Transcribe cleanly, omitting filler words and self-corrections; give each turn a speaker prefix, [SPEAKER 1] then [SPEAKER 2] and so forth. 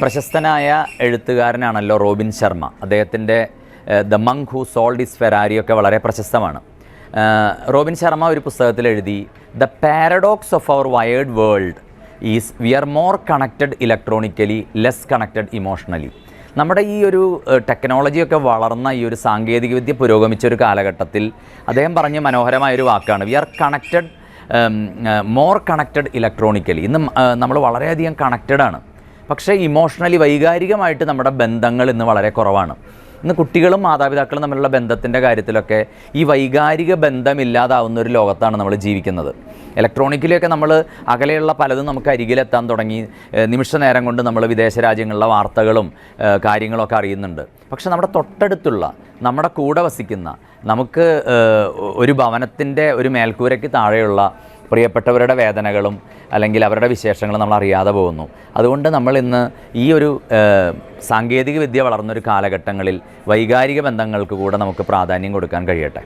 [SPEAKER 1] പ്രശസ്തനായ എഴുത്തുകാരനാണല്ലോ റോബിൻ ശർമ്മ. അദ്ദേഹത്തിൻ്റെ the monk who sold his Ferrari ഒക്കെ വളരെ പ്രശസ്തമാണ്. റോബിൻ ശർമ്മ ഒരു പുസ്തകത്തിൽ എഴുതി, the paradox of our wired world is we are more connected electronically less connected emotionally. നമ്മുടെ ഈ ഒരു ടെക്നോളജിയൊക്കെ വളർന്ന ഈ ഒരു സാങ്കേതികവിദ്യ പുരോഗമിച്ച ഒരു കാലഘട്ടത്തിൽ അദ്ദേഹം പറഞ്ഞ മനോഹരമായൊരു വാക്കാണ്, we are connected more connected electronically. ഇന്ന് നമ്മൾ വളരെയധികം കണക്റ്റഡാണ്, പക്ഷേ ഇമോഷണലി വൈകാരികമായിട്ട് നമ്മുടെ ബന്ധങ്ങൾ ഇന്ന് വളരെ കുറവാണ്. ഇന്ന് കുട്ടികളും മാതാപിതാക്കളും തമ്മിലുള്ള ബന്ധത്തിൻ്റെ കാര്യത്തിലൊക്കെ ഈ വൈകാരിക ബന്ധമില്ലാതാവുന്ന ഒരു ലോകത്താണ് നമ്മൾ ജീവിക്കുന്നത്. ഇലക്ട്രോണിക്കലിയൊക്കെ നമ്മൾ അകലെയുള്ള പലതും നമുക്ക് അരികിലെത്താൻ തുടങ്ങി. നിമിഷ നേരം കൊണ്ട് നമ്മൾ വിദേശ രാജ്യങ്ങളിലെ വാർത്തകളും കാര്യങ്ങളൊക്കെ അറിയുന്നുണ്ട്. പക്ഷെ നമ്മുടെ തൊട്ടടുത്തുള്ള, നമ്മുടെ കൂടെ വസിക്കുന്ന, നമുക്ക് ഒരു ഭവനത്തിൻ്റെ ഒരു മേൽക്കൂരയ്ക്ക് താഴെയുള്ള പ്രിയപ്പെട്ടവരുടെ വേദനകളും അല്ലെങ്കിൽ അവരുടെ വിശേഷങ്ങളും നമ്മൾ അറിയാതെ പോകുന്നു. അതുകൊണ്ട് നമ്മൾ ഇന്ന് ഈ ഒരു സാങ്കേതിക വിദ്യ വളർന്നൊരു കാലഘട്ടങ്ങളിൽ വൈകാരിക ബന്ധങ്ങൾക്ക് കൂടെ നമുക്ക് പ്രാധാന്യം കൊടുക്കാൻ കഴിയട്ടെ.